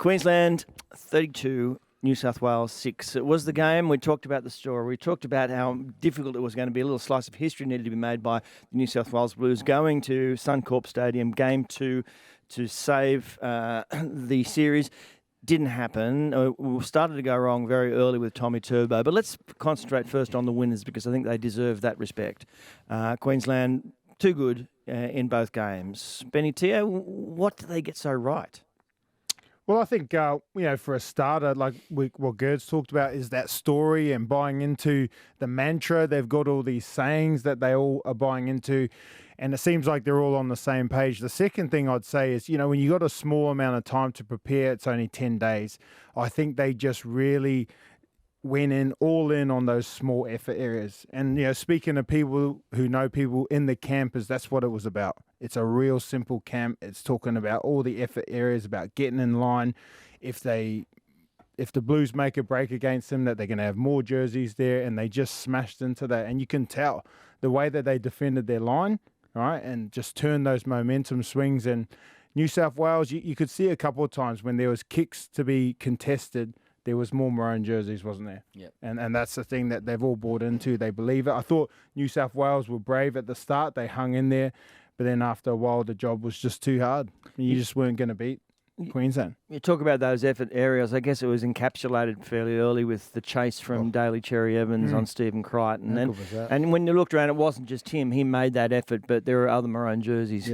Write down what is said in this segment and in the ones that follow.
Queensland 32, New South Wales 6. It was the game. We talked about the story. We talked about how difficult it was going to be. A little slice of history needed to be made by the New South Wales Blues going to Suncorp Stadium, game 2, to save the series. Didn't happen. We started to go wrong very early with Tommy Turbo. But let's concentrate first on the winners because I think they deserve that respect. Queensland, too good in both games. Benny Teo, what did they get so right? Well, I think, for a starter, like what Gerd's talked about is that story and buying into the mantra. They've got all these sayings that they all are buying into, and it seems like they're all on the same page. The second thing I'd say is, when you got a small amount of time to prepare, it's only 10 days. I think they just really went all in on those small effort areas. And, speaking to people who know people in the campers, that's what it was about. It's a real simple camp. It's talking about all the effort areas, about getting in line. If the Blues make a break against them, that they're going to have more jerseys there, and they just smashed into that. And you can tell the way that they defended their line, right, and just turned those momentum swings. And New South Wales, you could see a couple of times when there was kicks to be contested, there was more maroon jerseys, wasn't there? Yep. And that's the thing that they've all bought into. They believe it. I thought New South Wales were brave at the start. They hung in there. But then after a while, the job was just too hard. You just weren't going to beat Queensland. You talk about those effort areas. I guess it was encapsulated fairly early with the chase from Daly Cherry Evans on Stephen Crichton. And when you looked around, it wasn't just him. He made that effort, but there were other maroon jerseys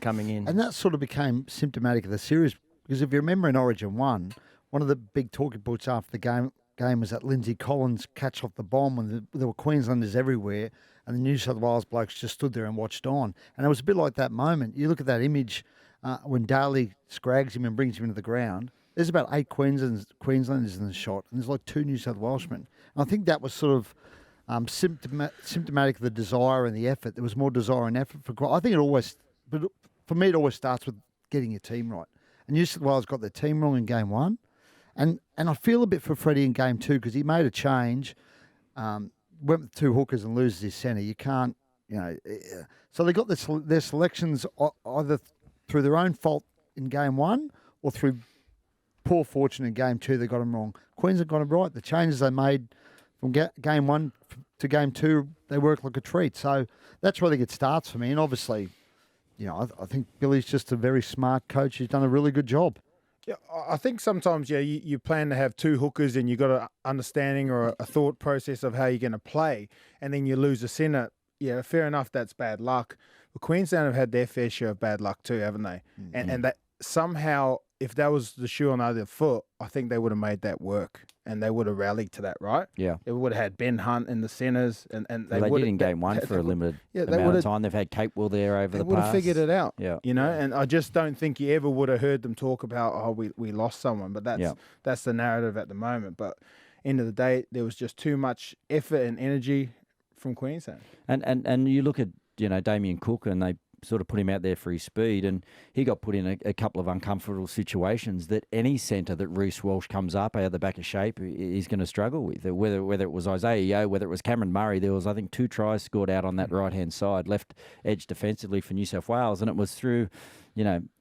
coming in. And that sort of became symptomatic of the series because if you remember in Origin 1, one of the big talking points after the game was that Lindsay Collins catch off the bomb when there were Queenslanders everywhere and the New South Wales blokes just stood there and watched on. And it was a bit like that moment. You look at that image when Daly scrags him and brings him into the ground. There's about 8 Queenslanders in the shot and there's like 2 New South Welshmen. And I think that was sort of symptomatic of the desire and the effort. There was more desire and effort I think but for me it always starts with getting your team right. And New South Wales got their team wrong in game 1. And I feel a bit for Freddie in game 2 because he made a change, went with 2 hookers and loses his centre. You can't, So they got their selections either through their own fault in game 1 or through poor fortune in game 2. They got them wrong. Queensland got them right. The changes they made from game 1 to game 2, they work like a treat. So that's where I think it starts for me. And obviously, I think Billy's just a very smart coach. He's done a really good job. Yeah, I think sometimes, you plan to have 2 hookers and you've got an understanding or a thought process of how you're going to play, and then you lose a centre. Yeah, fair enough, that's bad luck. But Queensland have had their fair share of bad luck too, haven't they? Mm-hmm. And that somehow, if that was the shoe on the other foot, I think they would have made that work and they would have rallied to that, right? Yeah. They would have had Ben Hunt in the centres. And they did in game 1 for a limited amount of time. They've had Capewell there over the past. They would have figured it out, yeah. And I just don't think you ever would have heard them talk about, we lost someone. But that's the narrative at the moment. But end of the day, there was just too much effort and energy from Queensland. And you look at, Damien Cook, and they sort of put him out there for his speed, and he got put in a couple of uncomfortable situations that any centre that Reece Walsh comes up out of the back of shape is going to struggle with. Whether it was Isaiah Yeo, whether it was Cameron Murray, there was, I think, 2 tries scored out on that right-hand side, left edge defensively for New South Wales, and it was through,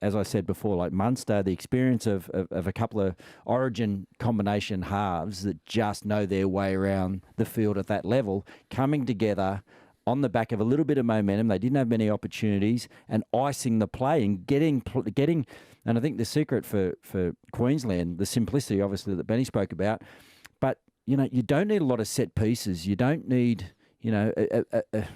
as I said before, like Munster, the experience of a couple of Origin combination halves that just know their way around the field at that level, coming together on the back of a little bit of momentum. They didn't have many opportunities, and icing the play and getting. And I think the secret for Queensland, the simplicity, obviously, that Benny spoke about, but you don't need a lot of set pieces. You don't need a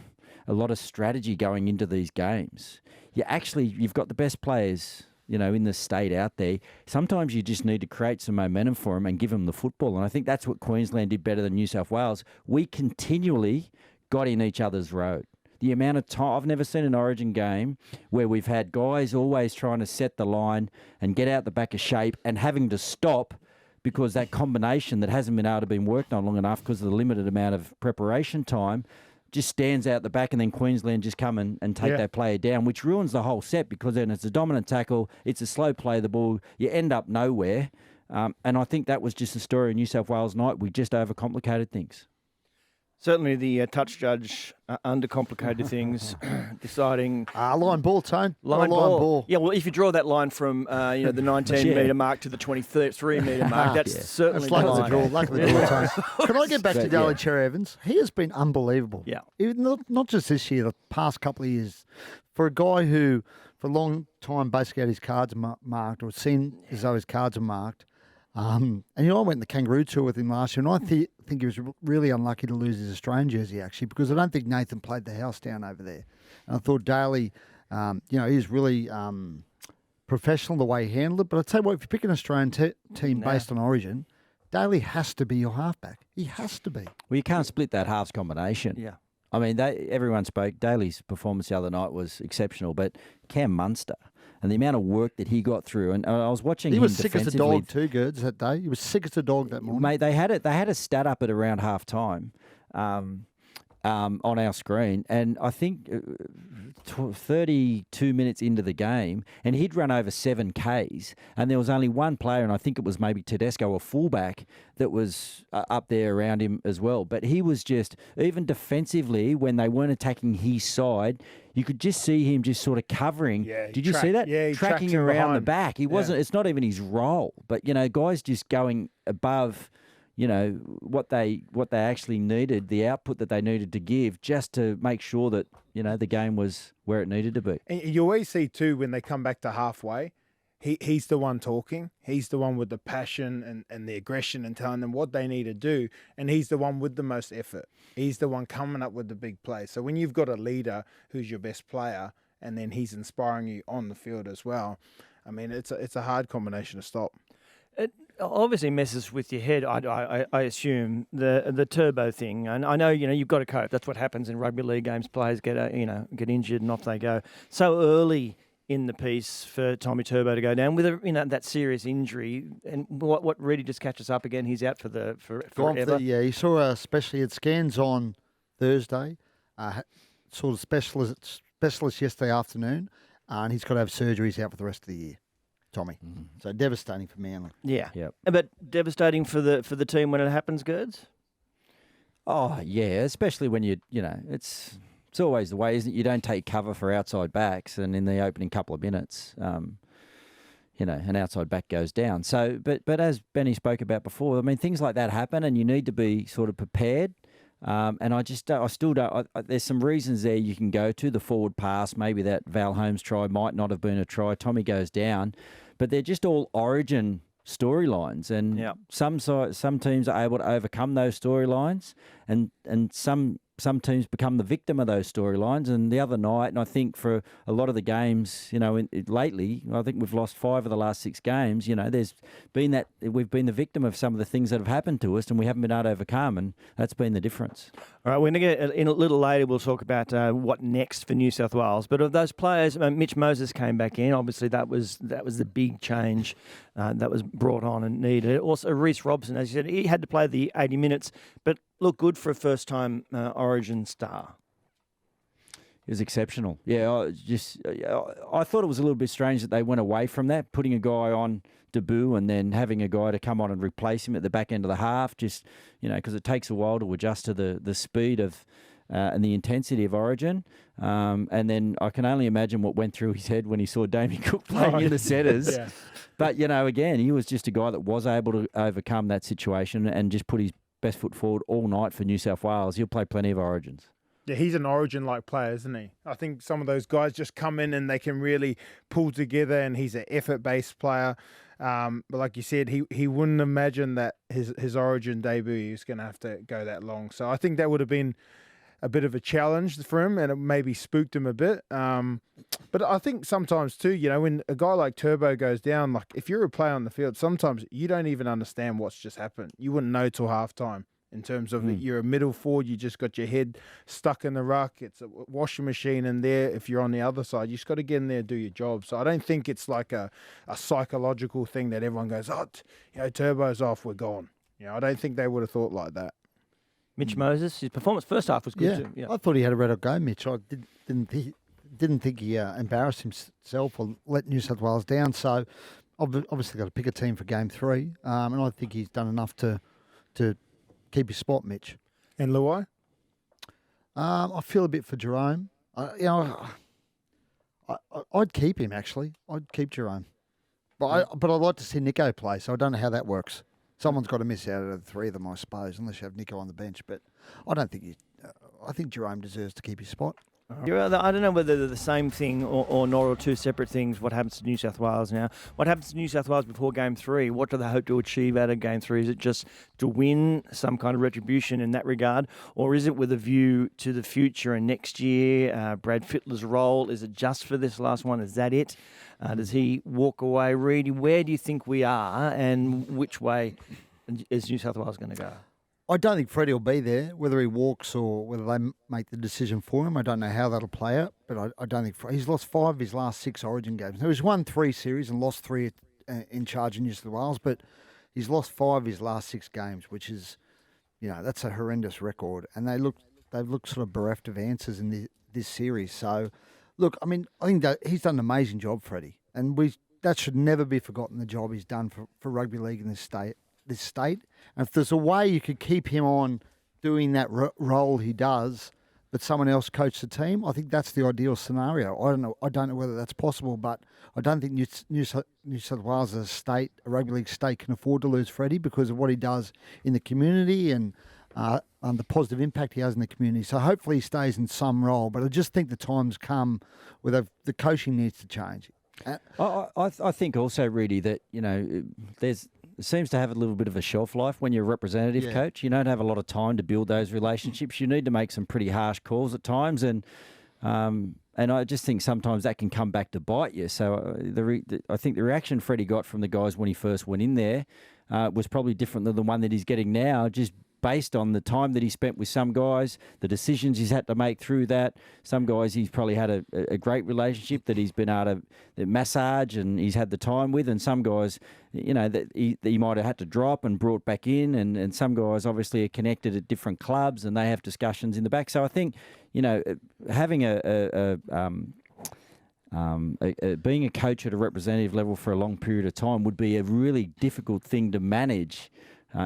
lot of strategy going into these games. You've got the best players in the state out there. Sometimes you just need to create some momentum for them and give them the football. And I think that's what Queensland did better than New South Wales. We continually got in each other's road. The amount of time, I've never seen an Origin game where we've had guys always trying to set the line and get out the back of shape and having to stop because that combination that hasn't been able to be worked on long enough because of the limited amount of preparation time just stands out the back, and then Queensland just come and take that player down, which ruins the whole set because then it's a dominant tackle, it's a slow play of the ball, you end up nowhere. And I think that was just the story of New South Wales night. We just overcomplicated things. Certainly the touch judge undercomplicated things, deciding Line ball, Tone. line ball. Yeah, well, if you draw that line from the 19-metre mark to the 23-metre mark, that's certainly That's the luck line. of the draw. Luck of the draw, Tone. Can I get back to Daly Cherry Evans? He has been unbelievable. Yeah. Even not just this year, the past couple of years. For a guy who, for a long time, basically had his cards marked or seen as though his cards are marked. And I went in the Kangaroo Tour with him last year, and I think he was really unlucky to lose his Australian jersey, actually, because I don't think Nathan played the house down over there. And I thought Daly, he's really professional the way he handled it. But I tell you what, if you pick an Australian team based on origin, Daly has to be your halfback. He has to be. Well, you can't split that halves combination. Yeah. I mean, everyone spoke. Daly's performance the other night was exceptional, but Cam Munster and the amount of work that he got through, and I was watching him. He was sick as a defensively. dog too, Gerds, that day. He was sick as a dog that morning. Mate, they had a stat up at around half time on our screen, and I think 32 minutes into the game, and he'd run over 7 Ks, and there was only one player, and I think it was maybe Tedesco, a fullback, that was up there around him as well. But he was just, even defensively, when they weren't attacking his side, you could just see him just sort of covering. Yeah, Did you see that? Yeah, he tracking tracked him around the behind. back. He wasn't. It's not even his role. But guys just going above. What they actually needed, the output that they needed to give, just to make sure that the game was where it needed to be. And you always see too when they come back to halfway, he's the one talking. He's the one with the passion and the aggression and telling them what they need to do. And he's the one with the most effort. He's the one coming up with the big play. So when you've got a leader who's your best player and then he's inspiring you on the field as well, I mean, it's a hard combination to stop. It obviously messes with your head, I assume, the turbo thing. And I know, you've got to cope. That's what happens in rugby league games. Players get injured and off they go. So early in the piece for Tommy Turbo to go down with that serious injury, and what really just catches up again, he's out for forever. He saw especially at scans on Thursday, saw the specialist yesterday afternoon, and he's got to have surgeries out for the rest of the year. Tommy. Mm-hmm. So devastating for Manly. Yeah. Yep. But devastating for the team when it happens, Gerds? Oh, yeah, especially when it's always the way, isn't it? You don't take cover for outside backs, and in the opening couple of minutes, an outside back goes down. So, but as Benny spoke about before, I mean, things like that happen, and you need to be sort of prepared. And I still don't. There's some reasons there you can go to. The forward pass, maybe that Val Holmes try might not have been a try. Tommy goes down, but they're just all origin storylines, and some teams are able to overcome those storylines, and some teams become the victim of those storylines. And the other night, and I think for a lot of the games, lately, I think we've lost 5 of the last 6 games. There's been we've been the victim of some of the things that have happened to us, and we haven't been able to overcome, and that's been the difference. All right, we're going to get in a little later. We'll talk about what next for New South Wales. But of those players, Mitch Moses came back in. Obviously, that was the big change that was brought on and needed. Also, Reece Robson, as you said, he had to play the 80 minutes, but looked good for a first-time Origin star. It was exceptional. Yeah, I thought it was a little bit strange that they went away from that, putting a guy on debut and then having a guy to come on and replace him at the back end of the half, just, because it takes a while to adjust to the speed of and the intensity of Origin. And then I can only imagine what went through his head when he saw Damien Cook playing in the setters. Yeah. But, again, he was just a guy that was able to overcome that situation and just put his best foot forward all night for New South Wales. He'll play plenty of Origins. Yeah, he's an Origin-like player, isn't he? I think some of those guys just come in and they can really pull together, and he's an effort-based player. But like you said, he wouldn't imagine that his Origin debut was going to have to go that long. So I think that would have been a bit of a challenge for him, and it maybe spooked him a bit. But I think sometimes too, when a guy like Turbo goes down, like if you're a player on the field, sometimes you don't even understand what's just happened. You wouldn't know till halftime. In terms of you're a middle forward, you just got your head stuck in the ruck. It's a washing machine in there. If you're on the other side, you just got to get in there and do your job. So I don't think it's like a psychological thing that everyone goes, Turbo's off, we're gone. I don't think they would have thought like that. Mitch Moses, his performance first half was good too. Yeah, I thought he had a red go, Mitch. I didn't think he embarrassed himself or let New South Wales down. So obviously got to pick a team for game 3, and I think he's done enough to keep his spot, Mitch. And Luai? I feel a bit for Jerome. I'd keep him, actually. I'd keep Jerome. But I'd like to see Nico play, so I don't know how that works. Someone's got to miss out of the three of them, I suppose, unless you have Nico on the bench. But I don't think I think Jerome deserves to keep his spot. I don't know whether they're the same thing or not, or two separate things. What happens to New South Wales now? What happens to New South Wales before Game 3? What do they hope to achieve out of Game 3? Is it just to win, some kind of retribution in that regard? Or is it with a view to the future and next year? Brad Fittler's role, is it just for this last one? Is that it? Does he walk away? Reedy, where do you think we are, and which way is New South Wales going to go? I don't think Freddie will be there, whether he walks or whether they make the decision for him. I don't know how that'll play out, but I don't think he's lost 5 of his last 6 Origin games. Now, he's won 3 series and lost 3 in charge in New South Wales, but he's lost 5 of his last 6 games, which is, that's a horrendous record. And they've looked sort of bereft of answers in this series. So, look, I think that he's done an amazing job, Freddie, and that should never be forgotten. The job he's done for rugby league in this state. And if there's a way you could keep him on doing that role he does, but someone else coach the team, I think that's the ideal scenario. I don't know whether that's possible, but I don't think New South Wales as a state, a rugby league state, can afford to lose Freddie because of what he does in the community and the positive impact he has in the community. So hopefully he stays in some role, but I just think the time's come where the coaching needs to change. I think also, Reedy, that it seems to have a little bit of a shelf life when you're a representative coach. You don't have a lot of time to build those relationships. You need to make some pretty harsh calls at times, and I just think sometimes that can come back to bite you. So I think the reaction Freddie got from the guys when he first went in there was probably different than the one that he's getting now, just based on the time that he spent with some guys, the decisions he's had to make through that. Some guys he's probably had a great relationship that he's been able to massage and he's had the time with, and some guys, that he might have had to drop and brought back in, and some guys obviously are connected at different clubs and they have discussions in the back. So I think, having being a coach at a representative level for a long period of time would be a really difficult thing to manage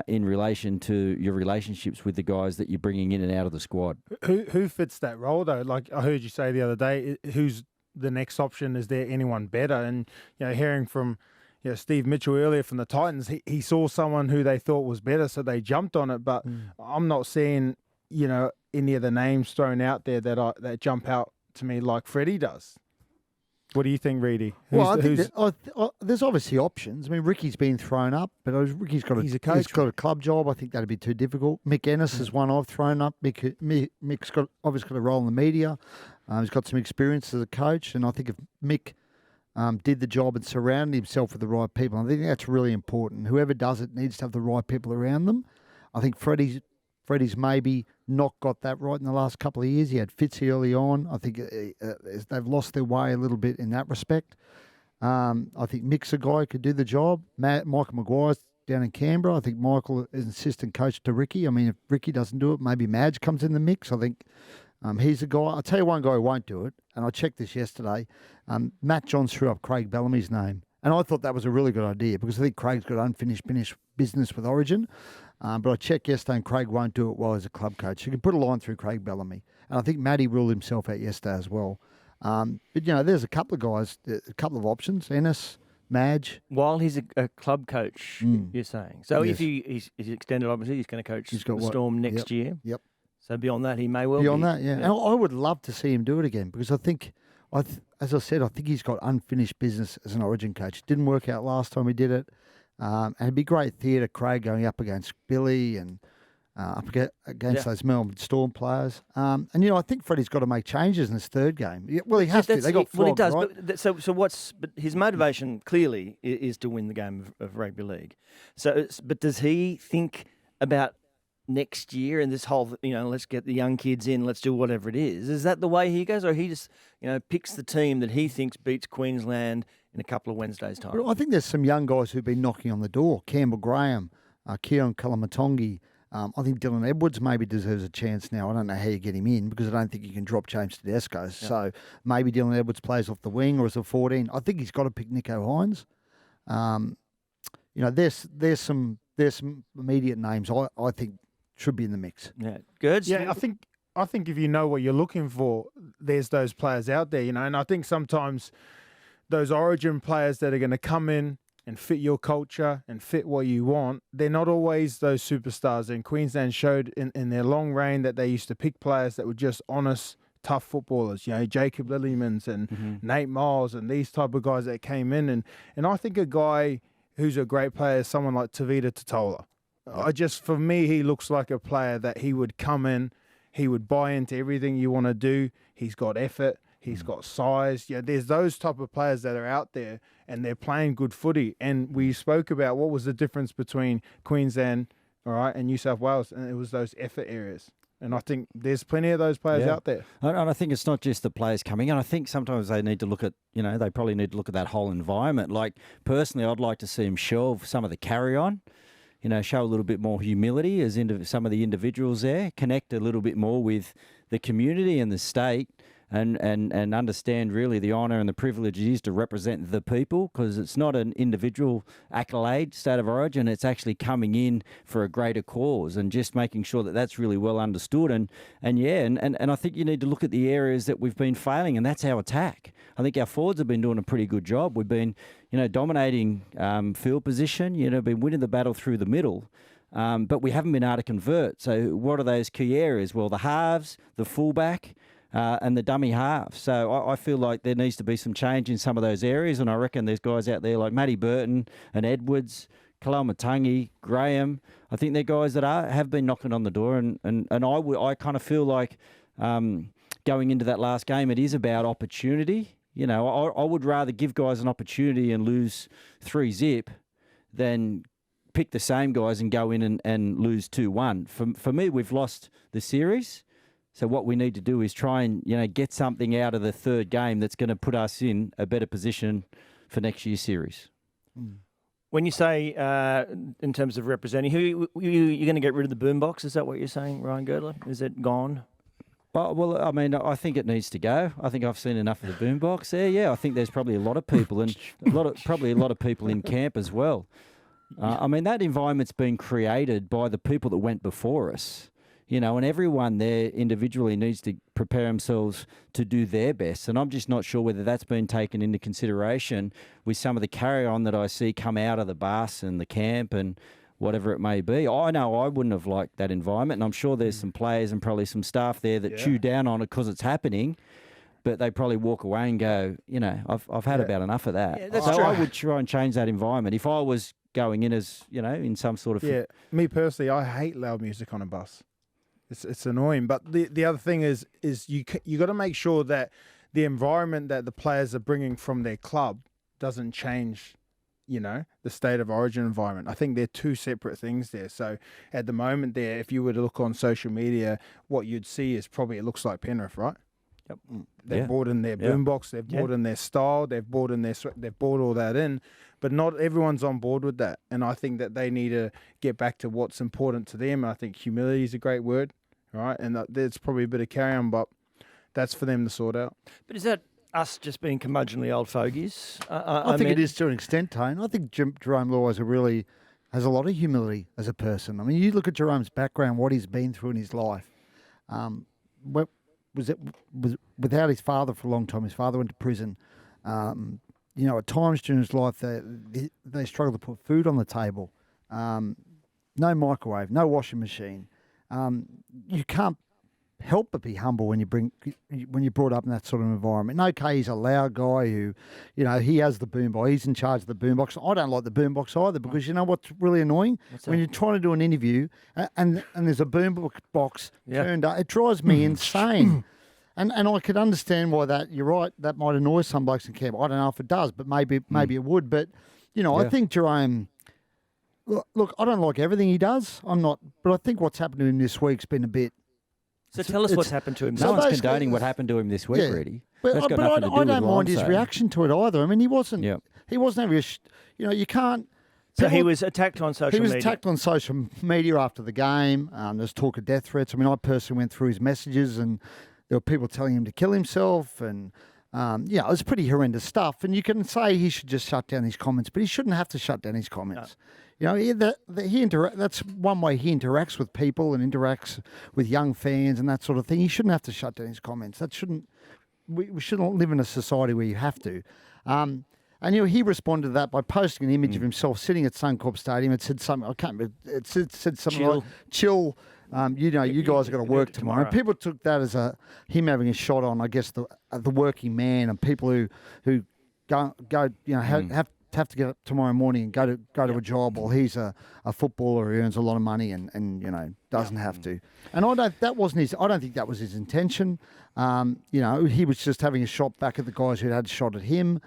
in relation to your relationships with the guys that you're bringing in and out of the squad. Who fits that role, though? Like I heard you say the other day, who's the next option? Is there anyone better? And, hearing from Steve Mitchell earlier from the Titans, he saw someone who they thought was better, so they jumped on it. But I'm not seeing, any of the names thrown out there that jump out to me like Freddie does. What do you think, Reedy? I think there's obviously options. Ricky's been thrown up, but Ricky's got he's a coach. He's got a club job. I think that'd be too difficult. Mick Ennis is one I've thrown up. Mick's obviously got a role in the media. He's got some experience as a coach, and I think if Mick did the job and surrounded himself with the right people, I think that's really important. Whoever does it needs to have the right people around them. I think Freddie's maybe not got that right in the last couple of years. He had Fitzy early on. I think they've lost their way a little bit in that respect. I think Mick's a guy who could do the job. Michael Maguire's down in Canberra. I think Michael is assistant coach to Ricky. If Ricky doesn't do it, maybe Madge comes in the mix. I think he's a guy. I'll tell you one guy who won't do it, and I checked this yesterday. Matt Johns threw up Craig Bellamy's name. And I thought that was a really good idea because I think Craig's got unfinished business with Origin. But I checked yesterday and Craig won't do it well as a club coach. You can put a line through Craig Bellamy. And I think Matty ruled himself out yesterday as well. But, there's a couple of guys, a couple of options. Ennis, Madge. While he's a club coach, you're saying. So if he's extended, obviously, he's going to coach the Storm next year. Yep. So beyond that, he may well beyond that, yeah. And I would love to see him do it again because I think, as I said, I think he's got unfinished business as an Origin coach. Didn't work out last time he did it. And it'd be great theatre, Craig going up against Billy and up against those Melbourne Storm players. And, I think Freddie's got to make changes in his third game. Well, he has to. They got flogged, well, he does. Right? But his motivation clearly is to win the game of rugby league. But does he think about next year and this whole, let's get the young kids in, let's do whatever it is? Is that the way he goes, or he just, picks the team that he thinks beats Queensland in a couple of Wednesdays' time? Well, I think there's some young guys who've been knocking on the door. Campbell Graham, Keon Kalamatongi. I think Dylan Edwards maybe deserves a chance now. I don't know how you get him in because I don't think you can drop James Tedesco. Yeah. So maybe Dylan Edwards plays off the wing or as a 14. I think he's got to pick Nico Hines. There's some immediate names I think should be in the mix. Yeah, good. Yeah, I think I think if you know what you're looking for, there's those players out there, and I think sometimes those origin players that are going to come in and fit your culture and fit what you want, they're not always those superstars. And Queensland showed in their long reign that they used to pick players that were just honest, tough footballers, Jacob Lillemans and Nate Miles and these type of guys that came in. And I think a guy who's a great player is someone like Tavita Totola. For me, he looks like a player that he would come in, he would buy into everything you want to do. He's got effort. He's got size. There's those type of players that are out there and they're playing good footy. And we spoke about what was the difference between Queensland, all right, and New South Wales, and it was those effort areas. And I think there's plenty of those players out there. And I think it's not just the players coming in. I think sometimes they need to look at, they probably need to look at that whole environment. Like, personally, I'd like to see them shelve some of the carry-on, show a little bit more humility as some of the individuals there, connect a little bit more with the community and the state, and understand really the honour and the privilege it is to represent the people, because it's not an individual accolade, state of origin, it's actually coming in for a greater cause, and just making sure that that's really well understood. And I think you need to look at the areas that we've been failing, and that's our attack. I think our forwards have been doing a pretty good job. We've been, dominating field position, been winning the battle through the middle. But we haven't been able to convert. So what are those key areas? Well, the halves, the fullback, and the dummy half. So I feel like there needs to be some change in some of those areas, and I reckon there's guys out there like Matty Burton and Edwards, Kalamatangi, Graham. I think they're guys that have been knocking on the door, and I kind of feel like going into that last game, it is about opportunity. I would rather give guys an opportunity and lose 3-0 than pick the same guys and go in and lose 2-1. For me, we've lost the series. So what we need to do is try and, get something out of the third game that's going to put us in a better position for next year's series. When you say, in terms of representing, you're going to get rid of the boombox? Is that what you're saying, Ryan Girdler? Is it gone? Well, I mean, I think it needs to go. I think I've seen enough of the boombox there. Yeah, I think there's probably a lot of people, and probably a lot of people in camp as well. I mean, that environment's been created by the people that went before us. And everyone there individually needs to prepare themselves to do their best. And I'm just not sure whether that's been taken into consideration with some of the carry-on that I see come out of the bus and the camp and whatever it may be. I know I wouldn't have liked that environment, and I'm sure there's some players and probably some staff there that chew down on it because it's happening, but they probably walk away and go, I've had about enough of that. Yeah, so I would try and change that environment. If I was going in as, in some sort of... Yeah, me personally, I hate loud music on a bus. It's annoying, but the other thing is you got to make sure that the environment that the players are bringing from their club doesn't change, the state of origin environment. I think they're two separate things there. So at the moment there, if you were to look on social media, what you'd see is probably it looks like Penrith, right? Yep. They've brought in their boombox, they've brought in their style, they've brought all that in, but not everyone's on board with that. And I think that they need to get back to what's important to them. I think humility is a great word. Right, and there's probably a bit of carry-on, but that's for them to sort out. But is that us just being curmudgeonly old fogies? I think it is to an extent, Tane. I think Jerome Law has a lot of humility as a person. I mean, you look at Jerome's background, what he's been through in his life. Was without his father for a long time. His father went to prison. At times during his life, they struggled to put food on the table. No microwave, no washing machine. You can't help but be humble when you're brought up in that sort of environment. And okay, he's a loud guy who, he has the boombox. He's in charge of the boombox. I don't like the boombox either because you know what's really annoying? When you're trying to do an interview and there's a boombox turned up, it drives me insane. And I could understand why that. You're right. That might annoy some blokes in camp. I don't know if it does, but maybe it would. But I think Jerome. Look, I don't like everything he does. But I think what's happened to him this week's been a bit. So tell us what's happened to him. No one's condoning what happened to him this week, really. But I don't mind his reaction to it either. I mean, he wasn't having you can't. So he was attacked on social media. He was attacked on social media after the game. There's talk of death threats. I mean, I personally went through his messages and there were people telling him to kill himself and. It was pretty horrendous stuff. And you can say he should just shut down his comments, but he shouldn't have to shut down his comments. You know, that's one way he interacts with people and interacts with young fans and that sort of thing. He shouldn't have to shut down his comments. We shouldn't live in a society where you have to. And he responded to that by posting an image of himself sitting at Suncorp Stadium. It said something, I can't remember, it said something like, chill, you guys are going to work tomorrow. And people took that as him having a shot on, I guess, the working man and people who go have to get up tomorrow morning and go to a job while he's a footballer who earns a lot of money and doesn't have to. And I don't think that was his intention. He was just having a shot back at the guys who had a shot at him.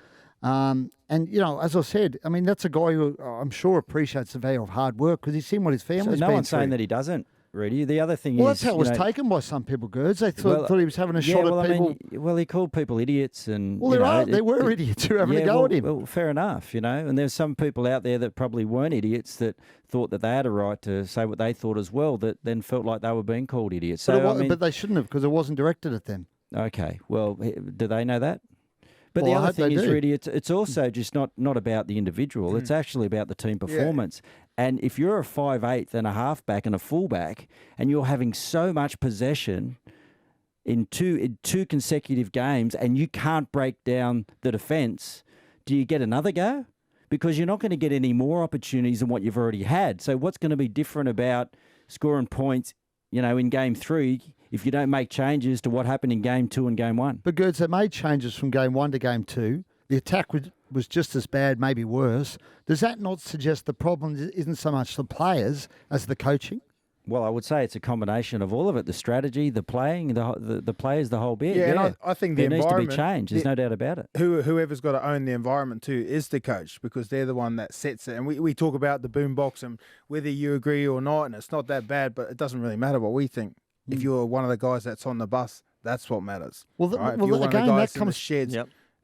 As I said, I mean, that's a guy who I'm sure appreciates the value of hard work because he's seen what his family's been through. No one's saying that he doesn't, really. The other thing is... Well, that's how it was taken by some people, Gerds. They thought he was having a shot at people. He called people idiots and... Well, there were idiots who were having a go at him. Well, fair enough, and there's some people out there that probably weren't idiots that thought that they had a right to say what they thought as well, that then felt like they were being called idiots. But they shouldn't have because it wasn't directed at them. Okay, well, do they know that? But the other thing is, really, it's also just not about the individual. It's actually about the team performance. Yeah. And if you're a 5'8" and a halfback and a fullback, and you're having so much possession in two consecutive games, and you can't break down the defence, do you get another go? Because you're not going to get any more opportunities than what you've already had. So what's going to be different about scoring points, in Game 3? If you don't make changes to what happened in Game 2 and Game 1. But Gerds, they made changes from Game 1 to Game 2. The attack was just as bad, maybe worse. Does that not suggest the problem isn't so much the players as the coaching? Well, I would say it's a combination of all of it: the strategy, the playing, the players, the whole bit. Yeah, and I think the environment needs to be changed. There's no doubt about it. Whoever's got to own the environment too is the coach because they're the one that sets it. And we talk about the boombox and whether you agree or not, and it's not that bad, but it doesn't really matter what we think. If you're one of the guys that's on the bus, that's what matters. Well, right? If you're one of the guys in the sheds,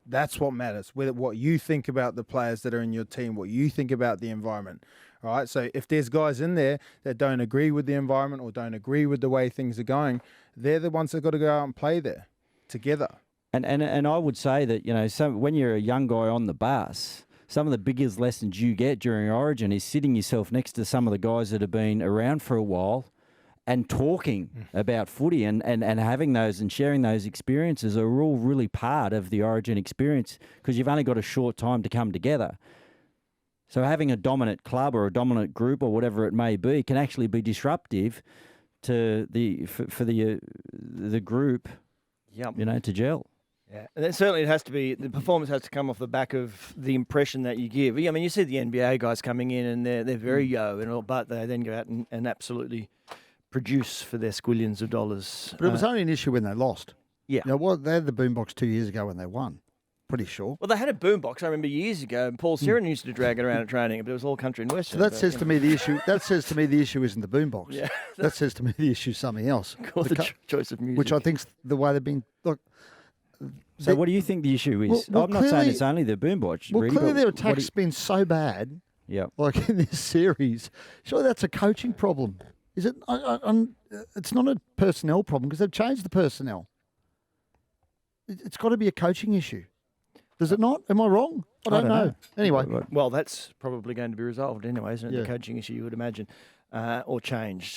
that's what matters. What you think about the players that are in your team, what you think about the environment. All right. So if there's guys in there that don't agree with the environment or don't agree with the way things are going, they're the ones that got to go out and play there together. And I would say that when you're a young guy on the bus, some of the biggest lessons you get during Origin is sitting yourself next to some of the guys that have been around for a while. And talking about footy and having those and sharing those experiences are all really part of the Origin experience because you've only got a short time to come together. So having a dominant club or a dominant group or whatever it may be can actually be disruptive to for the group, to gel. Yeah, and then certainly the performance has to come off the back of the impression that you give. I mean, you see the NBA guys coming in and they're very but they then go out and absolutely produce for their squillions of dollars. But it was only an issue when they lost. Yeah. They had the boombox 2 years ago when they won. Pretty sure. Well, they had a boombox. I remember years ago, and Paul Siren used to drag it around at training, but it was all country and western. So that says to me the issue. That says to me the issue isn't the boombox. Yeah. That says to me the issue is something else. Choice of music, which I think's the way they've been. Look. So what do you think the issue is? Well, I'm not saying it's only the boombox. Well, clearly their attack's been so bad. Yeah. Like in this series, surely that's a coaching problem. Is it? It's not a personnel problem because they've changed the personnel. It's got to be a coaching issue. Does it not? Am I wrong? I don't know. Anyway. Well, that's probably going to be resolved anyway, isn't it? Yeah. The coaching issue, you would imagine, or changed.